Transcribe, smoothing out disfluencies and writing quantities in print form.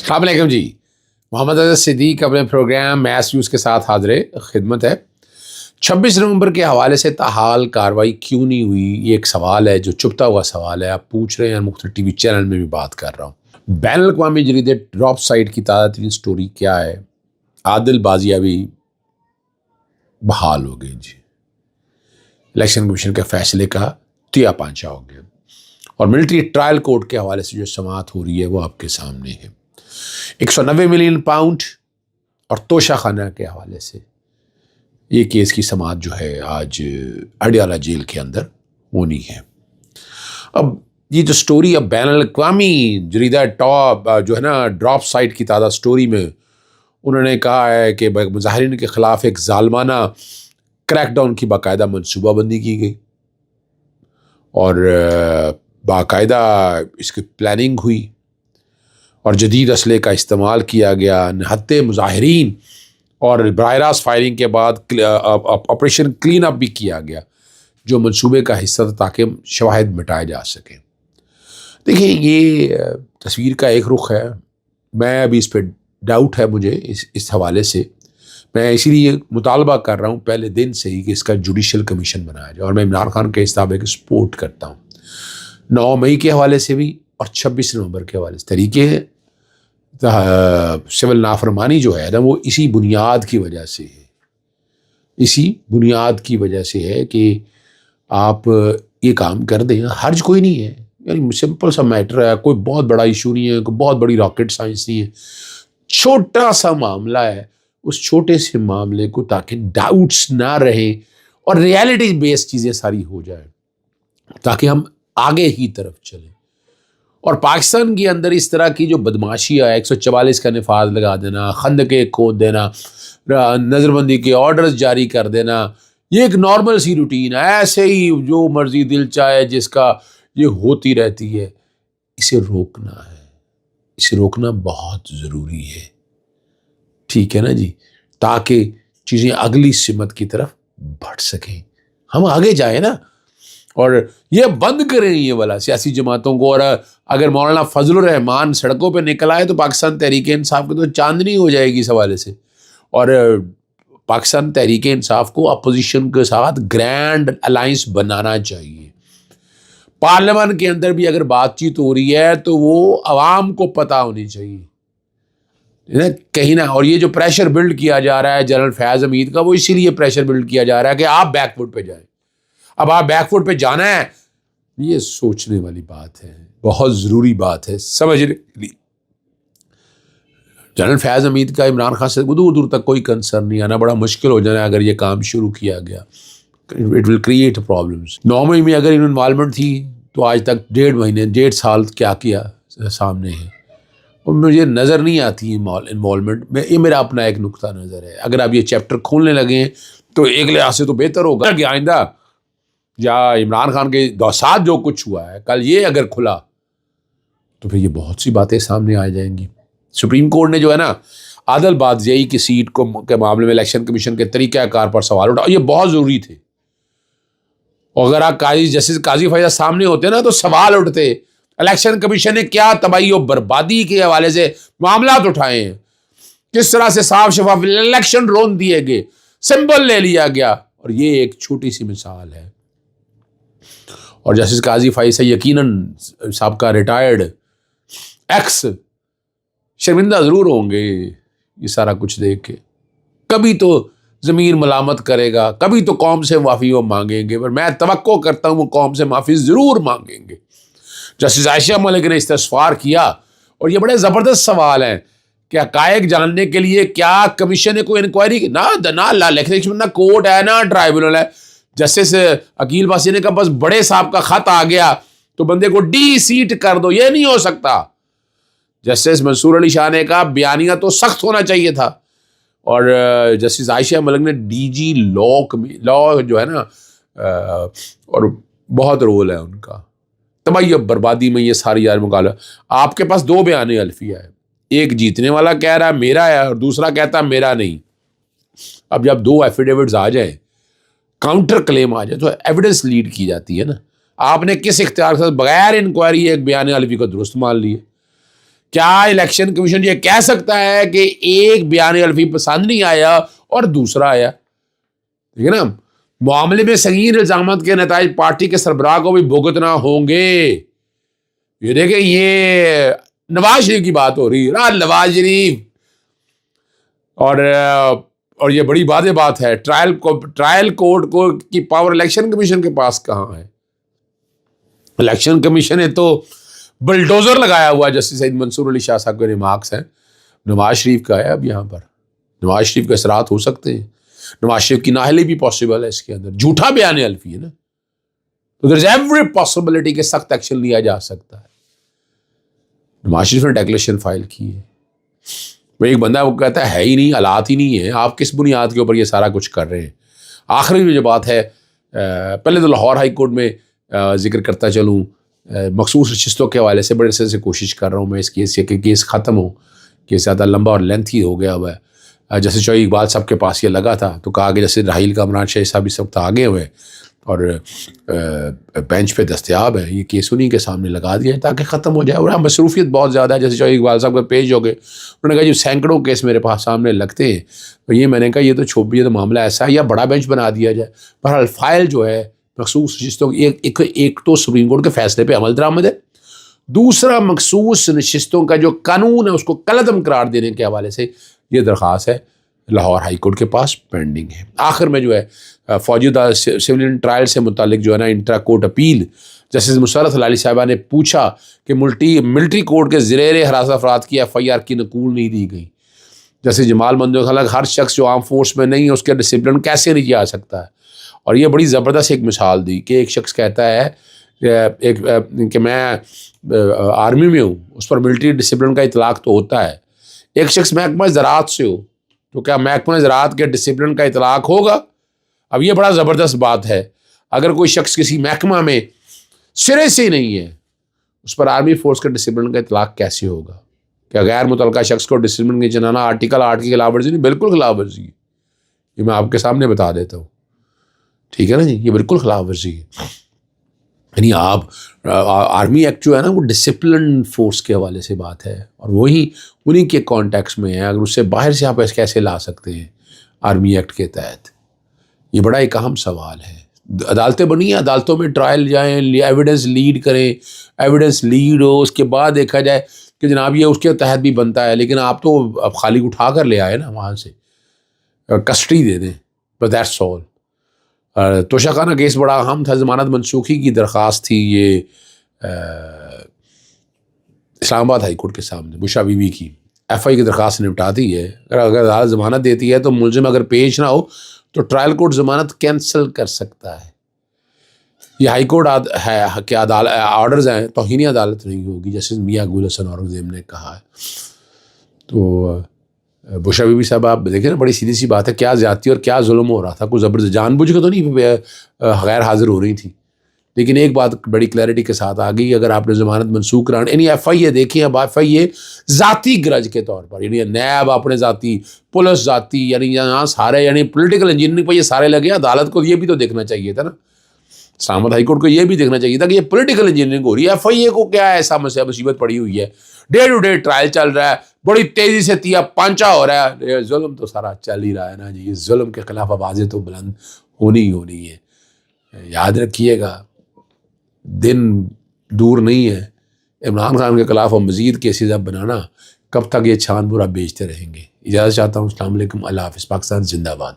السلام علیکم جی، محمد عزت صدیق اپنے پروگرام میس نیوز کے ساتھ حاضر خدمت ہے۔ 26 نومبر کے حوالے سے تاحال کارروائی کیوں نہیں ہوئی، یہ ایک سوال ہے جو چپتا ہوا سوال ہے، آپ پوچھ رہے ہیں، مختلف ٹی وی چینل میں بھی بات کر رہا ہوں۔ بین الاقوامی جریدے ڈراپ سائٹ کی تازہ ترین سٹوری کیا ہے؟ عادل بازیابی بحال ہو گئی جی، الیکشن کمیشن کے فیصلے کا تیا پانچا ہو گیا، اور ملٹری ٹرائل کورٹ کے حوالے سے جو سماعت ہو رہی ہے وہ آپ کے سامنے ہے۔ 190 ملین پاؤنڈ اور توشہ خانہ کے حوالے سے یہ کیس کی سماعت جو ہے آج اڈیالہ جیل کے اندر ہونی ہے۔ اب یہ جو سٹوری اب بین الاقوامی جریدہ ٹاپ جو ہے نا ڈراپ سائٹ کی تازہ سٹوری میں انہوں نے کہا ہے کہ مظاہرین کے خلاف ایک ظالمانہ کریک ڈاؤن کی باقاعدہ منصوبہ بندی کی گئی اور باقاعدہ اس کی پلاننگ ہوئی اور جدید اسلحے کا استعمال کیا گیا، نہتے مظاہرین اور براہ راست فائرنگ کے بعد آپریشن کلین اپ بھی کیا گیا جو منصوبے کا حصہ تھا تاکہ شواہد مٹائے جا سکیں۔ دیکھیں، یہ تصویر کا ایک رخ ہے، میں ابھی اس پہ ڈاؤٹ ہے مجھے اس حوالے سے، میں اسی لیے مطالبہ کر رہا ہوں پہلے دن سے ہی کہ اس کا جوڈیشل کمیشن بنایا جائے، اور میں عمران خان کے اس دعوے کی سپورٹ کرتا ہوں۔ 9 مئی کے حوالے سے بھی اور 26 نومبر کے حوالے سے طریقے ہیں سول نافرمانی جو ہے نا وہ اسی بنیاد کی وجہ سے ہے، اسی بنیاد کی وجہ سے ہے کہ آپ یہ کام کر دیں، حرج کوئی نہیں ہے، یعنی سمپل سا میٹر ہے، کوئی بہت بڑا ایشو نہیں ہے، کوئی بہت بڑی راکٹ سائنس نہیں ہے، چھوٹا سا معاملہ ہے، اس چھوٹے سے معاملے کو تاکہ ڈاؤٹس نہ رہیں اور ریالٹی بیس چیزیں ساری ہو جائیں تاکہ ہم آگے ہی طرف چلیں۔ اور پاکستان کے اندر اس طرح کی جو بدماشی ہے، 144 کا نفاذ لگا دینا، خندقیں کھود دینا، نظر بندی کے آرڈرز جاری کر دینا، یہ ایک نارمل سی روٹین ہے، ایسے ہی جو مرضی دل چاہے جس کا یہ ہوتی رہتی ہے۔ اسے روکنا ہے، اسے روکنا بہت ضروری ہے، ٹھیک ہے نا جی، تاکہ چیزیں اگلی سمت کی طرف بڑھ سکیں، ہم آگے جائیں نا، اور یہ بند کریں یہ والا سیاسی جماعتوں کو۔ اور اگر مولانا فضل الرحمان سڑکوں پہ نکل آئے تو پاکستان تحریک انصاف کی تو چاندنی ہو جائے گی اس حوالے سے، اور پاکستان تحریک انصاف کو اپوزیشن کے ساتھ گرینڈ الائنس بنانا چاہیے۔ پارلیمان کے اندر بھی اگر بات چیت ہو رہی ہے تو وہ عوام کو پتہ ہونی چاہیے کہیں نہ، اور یہ جو پریشر بلڈ کیا جا رہا ہے جنرل فیاض حمید کا، وہ اسی لیے پریشر بلڈ کیا جا رہا ہے کہ آپ بیک فٹ پہ جائیں۔ اب آپ بیک فٹ پہ جانا ہے، یہ سوچنے والی بات ہے، بہت ضروری بات ہے سمجھنے کے لیے۔ جنرل فیاض حمید کا عمران خان سے دور دور تک کوئی کنسرن نہیں، آنا بڑا مشکل ہو جانا ہے اگر یہ کام شروع کیا گیا، اٹ ول کریٹ پرابلمس۔ 9 مئی میں اگر انوالومنٹ تھی تو آج تک 1.5 سال کیا سامنے ہے، اور مجھے نظر نہیں آتی انوالومنٹ میں، یہ میرا اپنا ایک نقطہ نظر ہے۔ اگر آپ یہ چیپٹر کھولنے لگے ہیں تو ایک لحاظ سے تو بہتر ہوگا کہ آئندہ یا عمران خان کے ساتھ جو کچھ ہوا ہے کل یہ اگر کھلا تو پھر یہ بہت سی باتیں سامنے آ جائیں گی۔ سپریم کورٹ نے جو ہے نا عادل بازیائی کی سیٹ کے معاملے میں الیکشن کمیشن کے طریقہ کار پر سوال اٹھا، یہ بہت ضروری تھے، اور اگر آپ جسٹس قاضی فیض سامنے ہوتے نا تو سوال اٹھتے الیکشن کمیشن نے کیا تباہی و بربادی کے حوالے سے معاملات اٹھائے ہیں، کس طرح سے صاف شفاف الیکشن رون دیے گئے، سمبل لے لیا گیا، اور یہ ایک چھوٹی سی مثال ہے۔ اور جسٹس قاضی فائز سے یقیناً سابقہ ریٹائرڈ ایکس شرمندہ ضرور ہوں گے یہ سارا کچھ دیکھ کے، کبھی تو ضمیر ملامت کرے گا، کبھی تو قوم سے معافی وہ مانگیں گے، پر میں توقع کرتا ہوں وہ قوم سے معافی ضرور مانگیں گے۔ جسٹس عائشہ ملک نے استفسار کیا، اور یہ بڑے زبردست سوال ہیں کہ حقائق جاننے کے لیے کیا کمیشن نے کوئی انکوائری کی؟ نہ کورٹ ہے نہ ٹرائبونل ہے۔ جسٹس عقیل باسی نے کہا بس بڑے صاحب کا خط آ گیا تو بندے کو ڈی سیٹ کر دو، یہ نہیں ہو سکتا۔ جسٹس منصور علی شاہ نے کہا بیانیہ تو سخت ہونا چاہیے تھا، اور جسٹس عائشہ ملک نے ڈی جی لا جو ہے نا، اور بہت رول ہے ان کا تباہی و بربادی میں، یہ ساری یار مقابلہ۔ آپ کے پاس 2 بیان الفیہ ہے، ایک جیتنے والا کہہ رہا ہے میرا ہے، اور دوسرا کہتا ہے میرا نہیں۔ اب جب 2 ایفیڈیوٹس آ جائیں، کاؤنٹر کلیم آ جائے تو ایویڈنس لیڈ کی جاتی ہے نا۔ آپ نے کس اختیار سے بغیر انکوائری ایک بیان الفی کو درست مان لیے؟ کیا الیکشن کمیشن یہ کہہ سکتا ہے کہ ایک بیان الفی پسند نہیں آیا اور دوسرا آیا؟ ٹھیک ہے نا. معاملے میں سنگین الزامات کے نتائج پارٹی کے سربراہ کو بھی بھگتنا ہوں گے. یہ دیکھیں یہ نواز شریف کی بات ہو رہی ہے. نواز شریف اور یہ بڑی واضح بات ہے، ٹرائل کورٹ کو کی پاور الیکشن کمیشن کے پاس کہاں ہے؟ الیکشن کمیشن نے تو بلڈوزر لگایا ہوا ہے. جسٹس سعید منصور علی شاہ صاحب کے ریمارکس ہیں. نواز شریف کا ہے اب یہاں پر. نواز شریف کے اثرات ہو سکتے ہیں. نواز شریف کی نااہلی بھی پاسبل ہے اس کے اندر. جھوٹا بیان الفی ہے نا، تو دیر از ایوری پاسبلٹی کہ سخت ایکشن لیا جا سکتا ہے. نواز شریف نے ڈیکلیریشن فائل کی ہے. وہ ایک بندہ وہ کہتا ہے ہی نہیں، حالات ہی نہیں ہے، آپ کس بنیاد کے اوپر یہ سارا کچھ کر رہے ہیں. آخری میں جو بات ہے، پہلے تو لاہور ہائی کورٹ میں ذکر کرتا چلوں، مخصوص نشستوں کے حوالے سے بڑے عرصے سے کوشش کر رہا ہوں میں اس کیس سے کہ کیس ختم ہو. کیس زیادہ لمبا اور لینتھی ہو گیا ہوا ہے. جیسے چوئی اقبال صاحب کے پاس یہ لگا تھا تو کہا کہ جیسے راحیل کامران شاہ صاحب اس وقت آگے ہوئے اور بینچ پہ دستیاب ہے، یہ کیس انہیں کے سامنے لگا دیا ہے تاکہ ختم ہو جائے. اور ہاں مصروفیت بہت زیادہ ہے. جیسے چوئی اقبال صاحب کا پیش ہو گئے، انہوں نے کہا جو سینکڑوں کیس میرے پاس سامنے لگتے ہیں، تو یہ میں نے کہا یہ تو چھوپی ہے، تو معاملہ ایسا ہے یا بڑا بینچ بنا دیا جائے. بہرحال فائل جو ہے مخصوص نشستوں کی ایک تو سپریم کورٹ کے فیصلے پہ عمل درآمد ہے، دوسرا مخصوص نشستوں کا جو قانون ہے اس کو کالعدم قرار دینے کے حوالے سے یہ درخواست ہے لاہور ہائی کورٹ کے پاس پینڈنگ ہے. آخر میں جو ہے فوجی سیویلین ٹرائل سے متعلق جو ہے نا انٹرا کورٹ اپیل، جسٹس مسرت ہلالی صاحبہ نے پوچھا کہ ملٹری کورٹ کے زیر حراست افراد کی ایف آئی آر کی نقول نہیں دی گئی. جیسے جمال منظور ہر شخص جو عام فورس میں نہیں ہے اس کے ڈسپلن کیسے نہیں کیا سکتا ہے. اور یہ بڑی زبردست ایک مثال دی کہ ایک شخص کہتا ہے کہ میں آرمی میں ہوں، اس پر ملٹری ڈسپلن کا اطلاق تو ہوتا ہے. ایک شخص محکمہ زراعت سے ہو تو کیا محکمہ زراعت کے ڈسپلن کا اطلاق ہوگا؟ اب یہ بڑا زبردست بات ہے. اگر کوئی شخص کسی محکمہ میں سرے سے نہیں ہے، اس پر آرمی فورس کے ڈسپلن کا اطلاق کیسے ہوگا؟ کیا غیر متعلقہ شخص کو ڈسپلن کی چلانا آرٹیکل 8 کی خلاف ورزی نہیں؟ بالکل خلاف ورزی ہے. یہ میں آپ کے سامنے بتا دیتا ہوں. ٹھیک ہے نا جی، یہ بالکل خلاف ورزی ہے. یعنی آپ آرمی ایکٹ جو ہے نا وہ ڈسپلن فورس کے حوالے سے بات ہے، اور وہی انہی کے کانٹیکس میں ہے. اگر اس سے باہر سے آپ کیسے لا سکتے ہیں آرمی ایکٹ کے تحت؟ یہ بڑا ایک اہم سوال ہے. عدالتیں بنی ہیں، عدالتوں میں ٹرائل جائیں، ایویڈنس لیڈ کریں، ایویڈنس لیڈ ہو، اس کے بعد دیکھا جائے کہ جناب یہ اس کے تحت بھی بنتا ہے. لیکن آپ تو اب خالی اٹھا کر لے آئے نا وہاں سے، کسٹڈی دے دیں، بس دیٹس آل. توشہ خانہ کیس بڑا اہم تھا، ضمانت منسوخی کی درخواست تھی یہ اسلام آباد ہائی کورٹ کے سامنے بشرا بی بی کی. ایف آئی کی درخواست نپٹا دی ہے. اگر عدالت ضمانت دیتی ہے تو ملزم اگر پیش نہ ہو تو ٹرائل کورٹ ضمانت کینسل کر سکتا ہے. یہ ہائی کورٹ ہے کہ آرڈرز ہیں، توہین عدالت نہیں ہوگی، جیسے میاں گل حسن اورنگزیب نے کہا ہے. تو بشرا بی بی صاحب آپ دیکھیں نا، بڑی سیدھی سی بات ہے، کیا زیادتی اور کیا ظلم ہو رہا تھا. کوئی زبردست جان بوجھ کے تو نہیں غیر حاضر ہو رہی تھی. لیکن ایک بات بڑی کلیئرٹی کے ساتھ آ گئی، اگر آپ نے ضمانت منسوخ کرانا، یعنی ایف آئی اے دیکھیں، اب ایف آئی اے ذاتی گرج کے طور پر، یعنی نیب اپنے ذاتی، پولیس ذاتی، یعنی یہاں سارے، یعنی پولیٹیکل انجینئرنگ پہ یہ سارے لگے. عدالت کو یہ بھی تو دیکھنا چاہیے تھا نا، اسلام آباد ہائی کورٹ کو یہ بھی دیکھنا چاہیے تھا کہ یہ پولیٹیکل انجینئرنگ ہو رہی ہے. ایف آئی اے کو کیا ایسا مصیبت پڑی ہوئی ہے، ڈے ٹو ڈے ٹرائل چل رہا ہے، بڑی تیزی سے تیا پانچا ہو رہا ہے. یہ ظلم تو سارا چل ہی رہا ہے نا جی. اس ظلم کے خلاف آوازیں تو بلند ہونی ہی ہونی ہے. یاد رکھیے گا، دن دور نہیں ہے عمران خان کے خلاف اور مزید کیسز اب بنانا. کب تک یہ چھان برا بیچتے رہیں گے؟ اجازت چاہتا ہوں. السلام علیکم، اللہ حافظ. پاکستان زندہ باد.